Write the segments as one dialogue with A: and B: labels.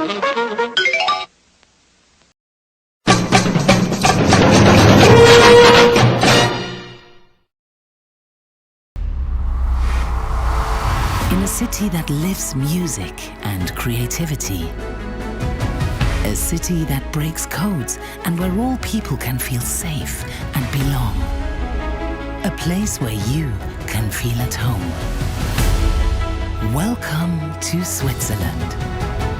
A: In a city that lives music and creativity. A city that breaks codes and where all people can feel safe and belong. A place where you can feel at home. Welcome to Switzerland.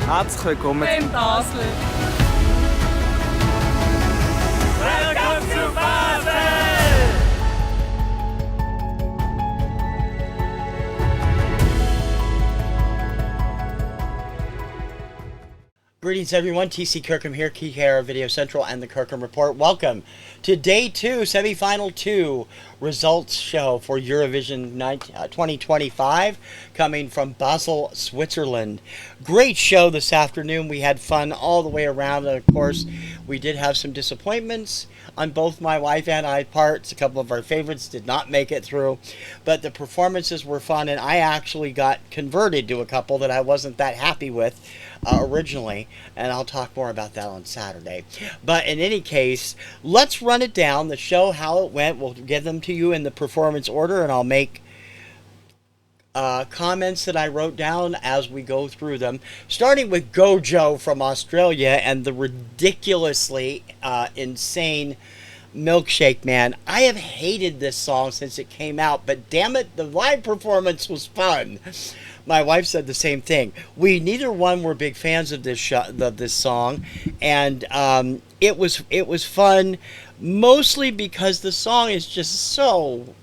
B: Herzlich willkommen
C: in Basel. Welcome to Basel!
D: Greetings everyone, TC Kirkham here, TKR Video Central and the Kirkham Report. Welcome to Day 2, Semifinal 2 results show for Eurovision 2025 coming from Basel, Switzerland. Great show this afternoon. We had fun all the way around, and of course we did have some disappointments on both my wife and I parts. A couple of our favorites did not make it through, but the performances were fun, and I actually got converted to a couple that I wasn't that happy with originally, and I'll talk more about that on Saturday. But in any case, let's run it down, the show, how it went. We'll give them to you in the performance order, and I'll make comments that I wrote down as we go through them, starting with Gojo from Australia and the ridiculously insane Milkshake Man. I have hated this song since it came out, but damn it, the live performance was fun. My wife said the same thing. We neither one were big fans of this song, and it was fun, mostly because the song is just so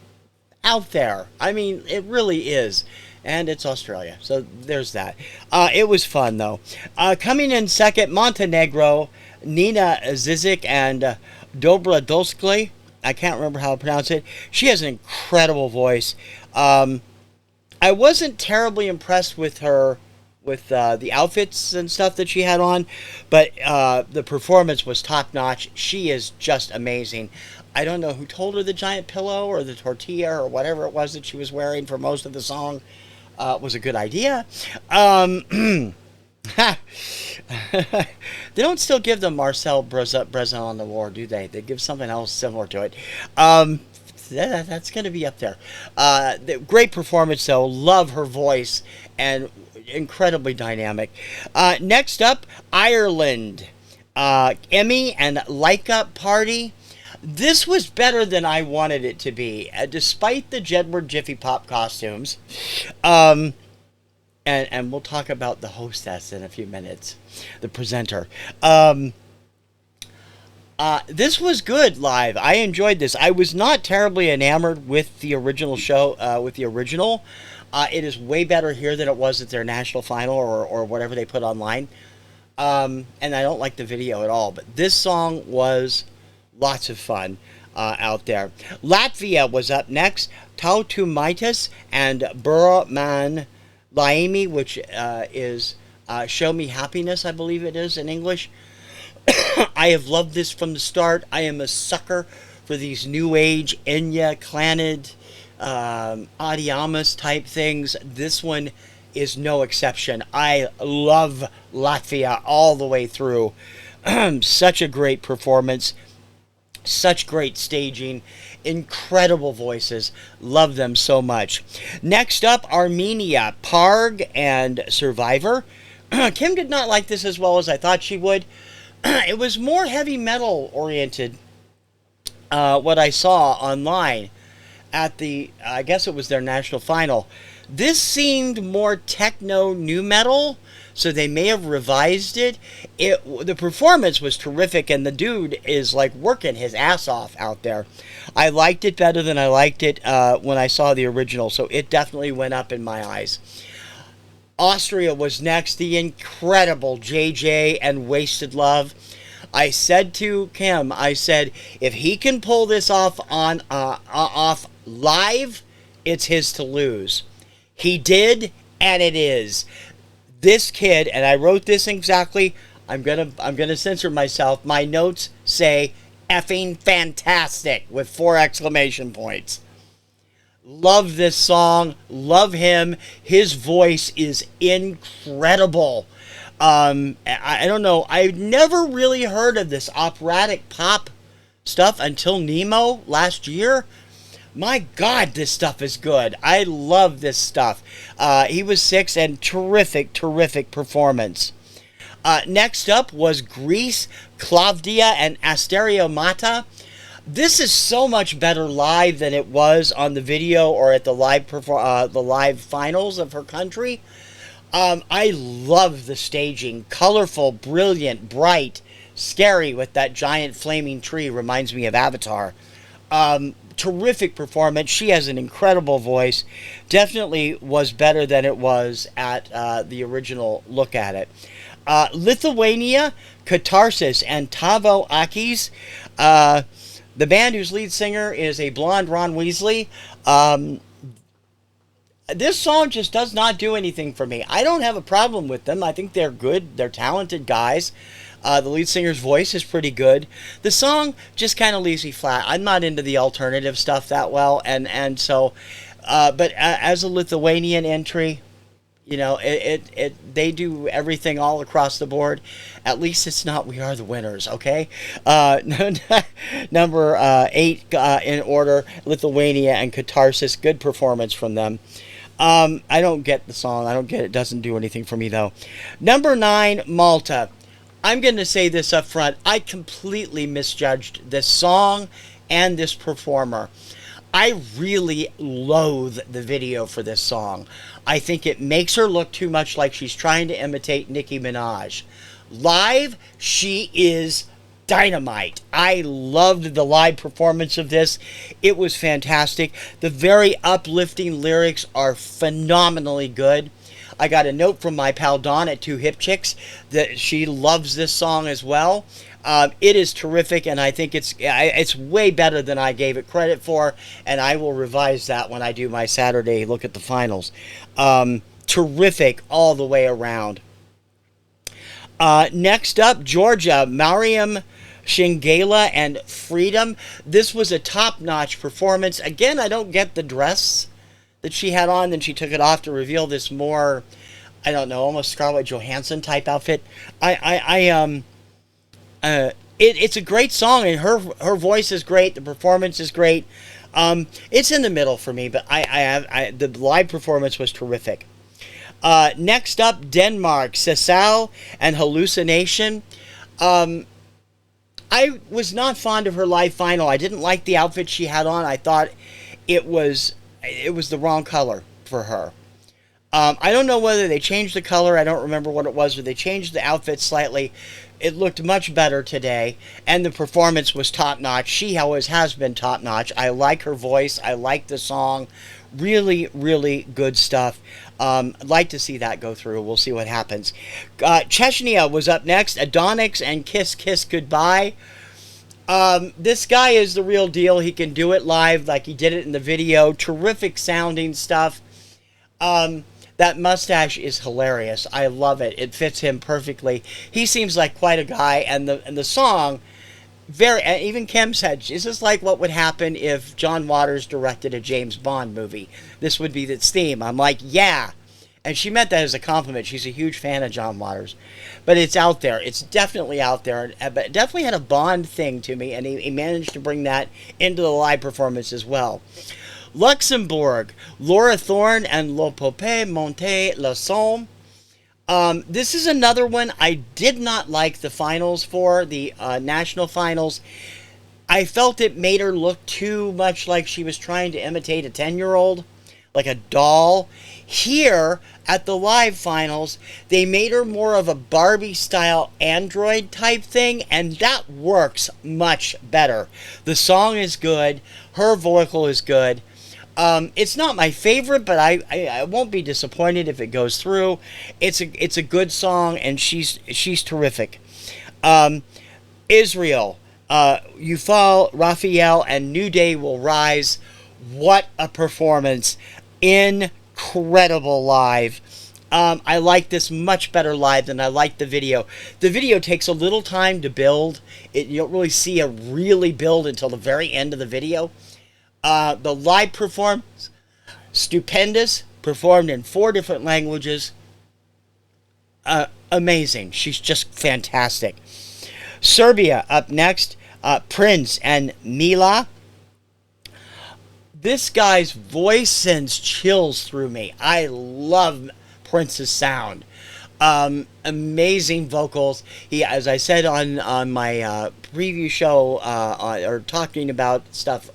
D: out there. I mean, it really is, and it's Australia, so there's that. It was fun though. Coming in second, Montenegro, Nina Zizic and Dobra Dolskli. I can't remember how to pronounce it. She has an incredible voice. I wasn't terribly impressed with her, with the outfits and stuff that she had on, but the performance was top-notch. She is just amazing. I don't know who told her the giant pillow or the tortilla or whatever it was that she was wearing for most of the song was a good idea. They don't still give them Marcel Brezin on the War, do they? They give something else similar to it. That's going to be up there. Great performance, though. Love her voice, and incredibly dynamic. Next up, Ireland. Emmy and Leica Party. This was better than I wanted it to be, despite the Jedward Jiffy Pop costumes. And we'll talk about the hostess in a few minutes, the presenter. This was good live. I enjoyed this. I was not terribly enamored with the original show, it is way better here than it was at their national final or whatever they put online. And I don't like the video at all, but this song was lots of fun out there. Latvia was up next. Tautumaitis and Buraman Laimi, which is Show Me Happiness, I believe it is in English. I have loved this from the start. I am a sucker for these new age Enya, Clannad, Adiamas type things. This one is no exception. I love Latvia all the way through. Such a great performance. Such great staging. Incredible voices. Love them so much. Next up, Armenia, Parg and Survivor. Kim did not like this as well as I thought she would. It was more heavy metal oriented, what I saw online at the, I guess it was their national final. This seemed more techno nu metal, so they may have revised it. The performance was terrific, and the dude is like working his ass off out there. I liked it better than I liked it when I saw the original, so it definitely went up in my eyes. Austria was next, the incredible JJ and Wasted Love. I said to Kim, I said, if he can pull this off on off live, it's his to lose. He did, and it is. This kid, and I wrote this exactly, I'm gonna censor myself. My notes say effing fantastic with 4 exclamation points. Love this song. Love him. His voice is incredible. I don't know. I never really heard of this operatic pop stuff until Nemo last year. My God, this stuff is good. I love this stuff. He was 6 and terrific performance. Next up was Greece, Klavdia, and Asterio Mata. This is so much better live than it was on the video or at the live finals of her country. I love the staging. Colorful, brilliant, bright, scary with that giant flaming tree. Reminds me of Avatar. Terrific performance. She has an incredible voice. Definitely was better than it was at the original look at it. Lithuania, Katarsis, and Tavo Akis. The band whose lead singer is a blonde Ron Weasley. This song just does not do anything for me. I don't have a problem with them. I think they're good. They're talented guys. The lead singer's voice is pretty good. The song just kind of leaves me flat. I'm not into the alternative stuff that well, and so, but as a Lithuanian entry, you know, they do everything all across the board. At least it's not We Are the Winners, okay? Number 8 in order, Lithuania and Katarsis. Good performance from them. I don't get the song. I don't get it. It doesn't do anything for me, though. Number 9, Malta. I'm going to say this up front. I completely misjudged this song and this performer. I really loathe the video for this song. I think it makes her look too much like she's trying to imitate Nicki Minaj. Live, she is dynamite. I loved the live performance of this. It was fantastic. The very uplifting lyrics are phenomenally good. I got a note from my pal Dawn at Two Hip Chicks that she loves this song as well. It is terrific, and I think it's way better than I gave it credit for, and I will revise that when I do my Saturday look at the finals. Terrific all the way around. Next up, Georgia, Mariam Shingela and Freedom. This was a top-notch performance. Again, I don't get the dress that she had on, then she took it off to reveal this more, I don't know, almost Scarlett Johansson type outfit. It's a great song, and her voice is great. The performance is great. It's in the middle for me, but the live performance was terrific. Next up, Denmark, Cecile and Hallucination. I was not fond of her live final. I didn't like the outfit she had on. I thought it was the wrong color for her. I don't know whether they changed the color. I don't remember what it was, but they changed the outfit slightly. It looked much better today, and the performance was top-notch. She always has been top-notch. I like her voice. I like the song. Really, really good stuff. I'd like to see that go through. We'll see what happens. Chechnya was up next. Adonix and Kiss Kiss Goodbye. This guy is the real deal. He can do it live like he did it in the video. Terrific sounding stuff. That mustache is hilarious. I love it. It fits him perfectly. He seems like quite a guy, and the song, even Kim said, this is like what would happen if John Waters directed a James Bond movie. This would be its theme. I'm like, yeah. And she meant that as a compliment. She's a huge fan of John Waters. But it's out there. It's definitely out there. But it definitely had a Bond thing to me, and he managed to bring that into the live performance as well. Luxembourg, Laura Thorne and Le Poupée Monte La Somme. This is another one I did not like the finals for, the national finals. I felt it made her look too much like she was trying to imitate a 10-year-old, like a doll. Here, at the live finals, they made her more of a Barbie-style android type thing, and that works much better. The song is good. Her vocal is good. It's not my favorite, but I won't be disappointed if it goes through. It's a good song, and she's terrific. Israel, Yufal, Raphael, and New Day Will Rise. What a performance. Incredible live. I like this much better live than I like the video. The video takes a little time to build. You don't really see a really build until the very end of the video. The live performance, stupendous, performed in 4 different languages. amazing. She's just fantastic. Serbia up next. Prince and Mila. This guy's voice sends chills through me. I love Prince's sound. Amazing vocals. He, as I said on my preview show, or talking about stuff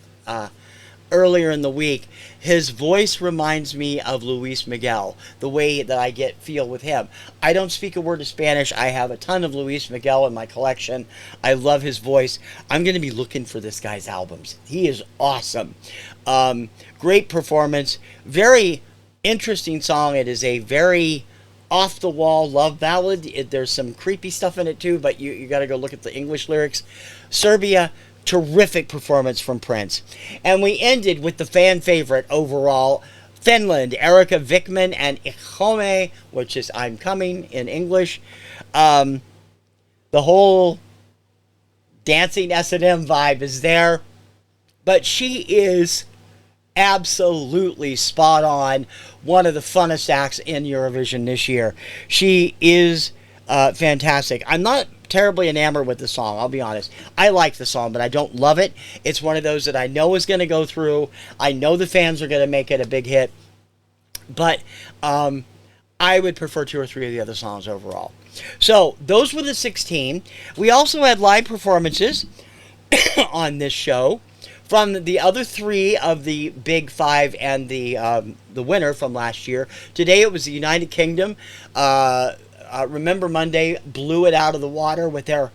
D: earlier in the week, his voice reminds me of Luis Miguel, the way that I feel with him. I don't speak a word of Spanish. I have a ton of Luis Miguel in my collection. I love his voice. I'm going to be looking for this guy's albums. He is awesome. Great performance. Very interesting song. It is a very off-the-wall love ballad. There's some creepy stuff in it too, but you got to go look at the English lyrics. Serbia, terrific performance from Prince. And we ended with the fan favorite overall, Finland, Erika Vikman and Ikome, which is I'm Coming in English. The whole dancing S&M vibe is there, but she is absolutely spot on. One of the funnest acts in Eurovision this year. She is fantastic. I'm not terribly enamored with the song, I'll be honest. I like the song, but I don't love it. It's one of those that I know is going to go through. I know the fans are going to make it a big hit, but I would prefer 2 or 3 of the other songs overall. So those were the 16. We also had live performances on this show from the other 3 of the Big 5 and the winner from last year. Today it was the United Kingdom. Remember Monday blew it out of the water with their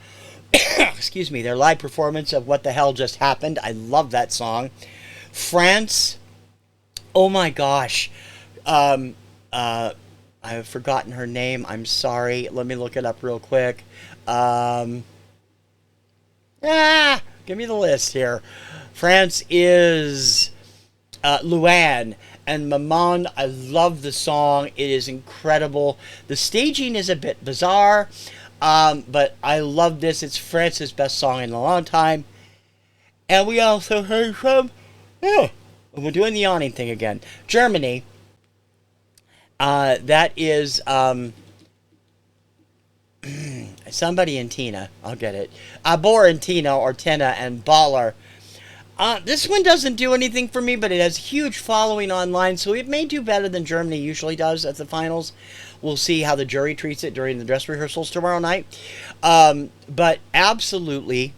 D: excuse me, their live performance of What the Hell Just Happened. I love that song. France, oh my gosh, I've forgotten her name. I'm sorry. Let me look it up real quick. Give me the list here. France is Luan. And Maman, I love the song. It is incredible. The staging is a bit bizarre, but I love this. It's France's best song in a long time. And we also heard from, we're doing the yawning thing again, Germany. That is somebody in Tina. I'll get it. Abor and Tina, or Tina and Baller. This one doesn't do anything for me, but it has a huge following online, so it may do better than Germany usually does at the finals. We'll see how the jury treats it during the dress rehearsals tomorrow night. But absolutely,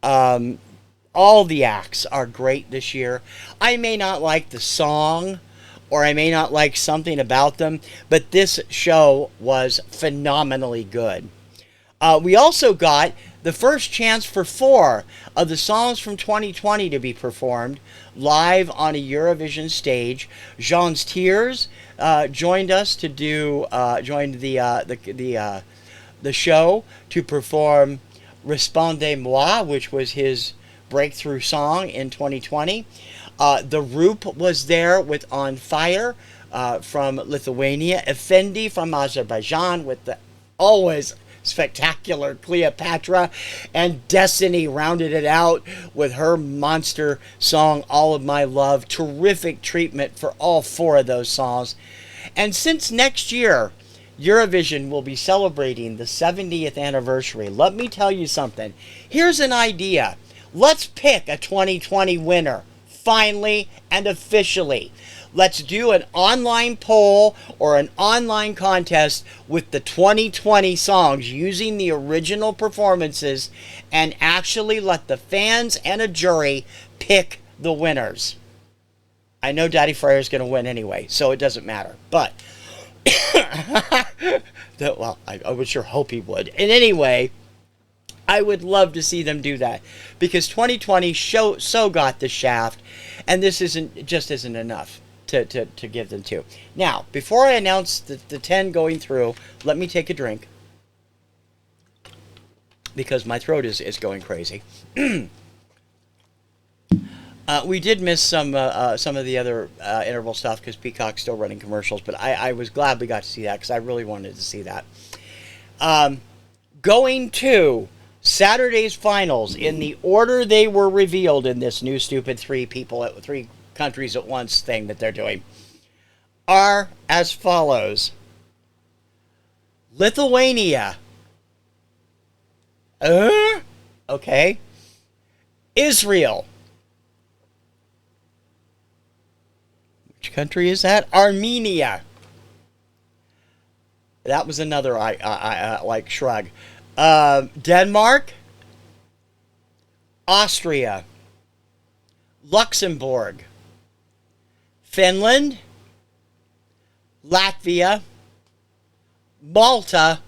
D: all the acts are great this year. I may not like the song, or I may not like something about them, but this show was phenomenally good. We also got the first chance for 4 of the songs from 2020 to be performed live on a Eurovision stage. Jean's Tears joined us to do joined the show to perform Respondez-moi, which was his breakthrough song in 2020. The Wrapup was there with On Fire from Lithuania. Effendi from Azerbaijan with the always spectacular Cleopatra, and Destiny rounded it out with her monster song All of My Love. Terrific treatment for all 4 of those songs. And since next year Eurovision will be celebrating the 70th anniversary, let me tell you something. Here's an idea. Let's pick a 2020 winner finally and officially. Let's do an online poll or an online contest with the 2020 songs using the original performances, and actually let the fans and a jury pick the winners. I know Daddy Fryer is going to win anyway, so it doesn't matter. But, well, I would sure hope he would. And anyway, I would love to see them do that, because 2020 so got the shaft, and this isn't enough to give them to. Now, before I announce the 10 going through, let me take a drink, because my throat is going crazy. We did miss some of the other interval stuff because Peacock's still running commercials, but I was glad we got to see that, because I really wanted to see that. Going to Saturday's finals in the order they were revealed in this new stupid 3 countries at once thing that they're doing, are as follows: Lithuania. Okay. Israel. Which country is that? Armenia. That was another like shrug. Denmark. Austria. Luxembourg. Finland. Latvia. Malta.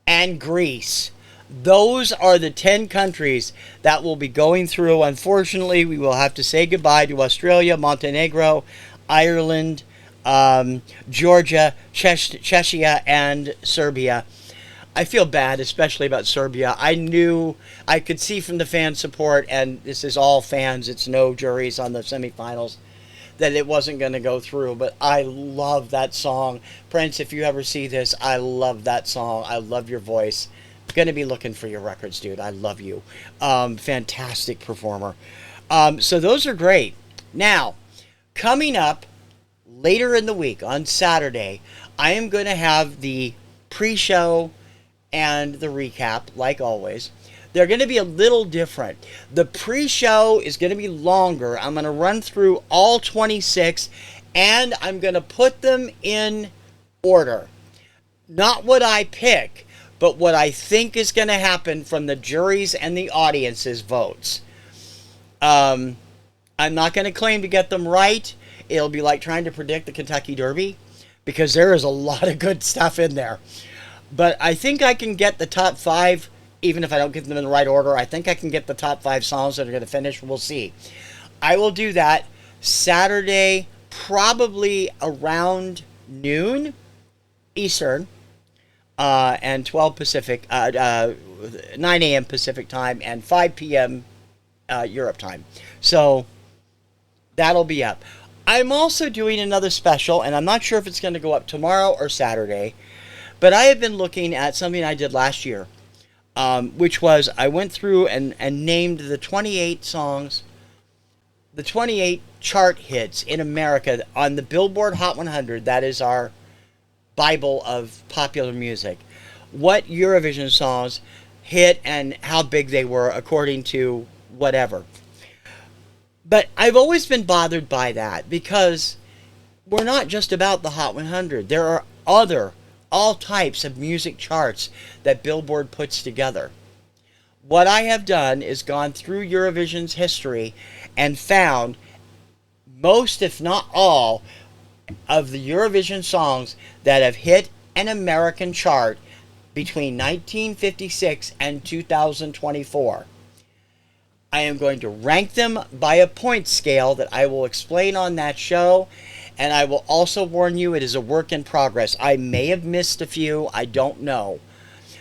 D: And Greece. Those are the 10 countries that will be going through. Unfortunately, we will have to say goodbye to Australia, Montenegro, Ireland, Georgia, Czechia, and Serbia. I feel bad, especially about Serbia. I could see from the fan support, and this is all fans, it's no juries on the semifinals, that it wasn't going to go through. But I love that song. Prince, if you ever see this, I love that song. I love your voice. Going to be looking for your records, dude. I love you. Fantastic performer. So those are great. Now, coming up later in the week on Saturday, I am going to have the pre-show and the recap, like always. They're going to be a little different. The pre-show is going to be longer. I'm going to run through all 26, and I'm going to put them in order. Not what I pick, but what I think is going to happen from the juries and the audience's votes. I'm not going to claim to get them right. It'll be like trying to predict the Kentucky Derby, because there is a lot of good stuff in there. But I think I can get the top 5, even if I don't get them in the right order. I think I can get the top 5 songs that are going to finish. We'll see. I will do that Saturday, probably around noon Eastern. And 12 Pacific, 9 a.m. Pacific time, and 5 p.m. Europe time. So that'll be up. I'm also doing another special, and I'm not sure if it's going to go up tomorrow or Saturday, but I have been looking at something I did last year, which was I went through and named the 28 songs, the 28 chart hits in America on the Billboard Hot 100. That is our Bible of popular music. What Eurovision songs hit and how big they were according to whatever. But I've always been bothered by that, because we're not just about the Hot 100. There are all types of music charts that Billboard puts together. What I have done is gone through Eurovision's history and found most, if not all, of the Eurovision songs that have hit an American chart between 1956 and 2024. I am going to rank them by a point scale that I will explain on that show, and I will also warn you it is a work in progress. I may have missed a few, I don't know,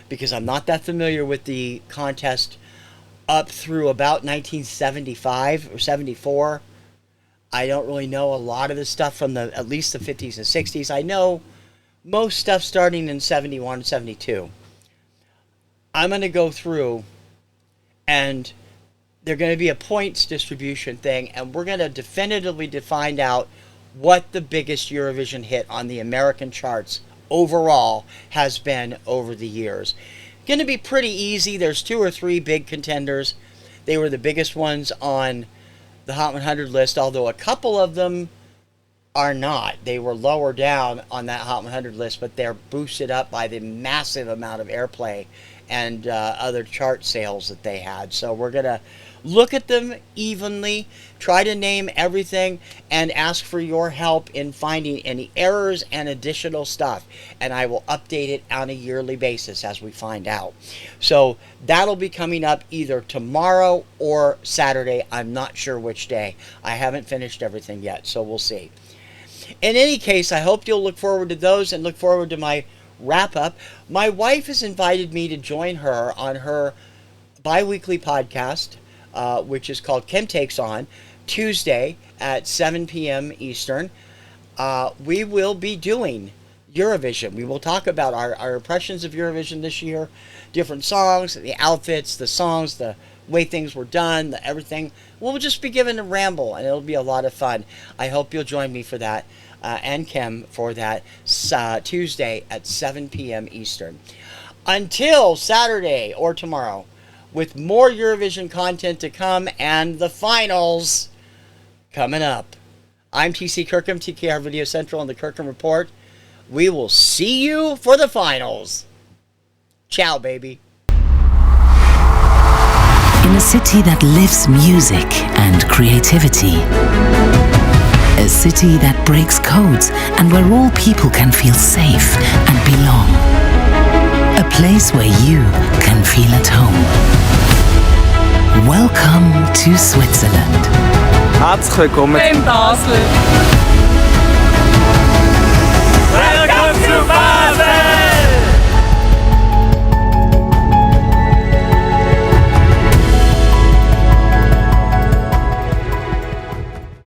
D: because I'm not that familiar with the contest up through about 1975 or 74. I don't really know a lot of the stuff from at least the 50s and 60s. I know most stuff starting in 71 and 72. I'm going to go through, and they're going to be a points distribution thing, and we're going to definitively find out what the biggest Eurovision hit on the American charts overall has been over the years. Going to be pretty easy. There's 2 or 3 big contenders. They were the biggest ones on the Hot 100 list, although a couple of them are not. They were lower down on that Hot 100 list, but they're boosted up by the massive amount of airplay and other chart sales that they had. So we're going to look at them evenly, try to name everything, and ask for your help in finding any errors and additional stuff. And I will update it on a yearly basis as we find out. So that'll be coming up either tomorrow or Saturday. I'm not sure which day. I haven't finished everything yet, so we'll see. In any case, I hope you'll look forward to those and look forward to my wrap-up. My wife has invited me to join her on her bi-weekly podcast, which is called Kim Takes On, Tuesday at 7 p.m. Eastern. We will be doing Eurovision. We will talk about our impressions of Eurovision this year, different songs, the outfits, the songs, the way things were done, everything. We'll just be given a ramble, and it'll be a lot of fun. I hope you'll join me for that. and Kim for that Tuesday at 7 p.m. Eastern. Until Saturday or tomorrow, with more Eurovision content to come and the finals coming up. I'm TC Kirkham, TKR Video Central and the Kirkham Report. We will see you for the finals. Ciao, baby.
A: In a city that lives music and creativity. A city that breaks codes and where all people can feel safe and belong. A place where you can feel at home. Welcome to Switzerland.
B: Herzlich willkommen
C: in Basel.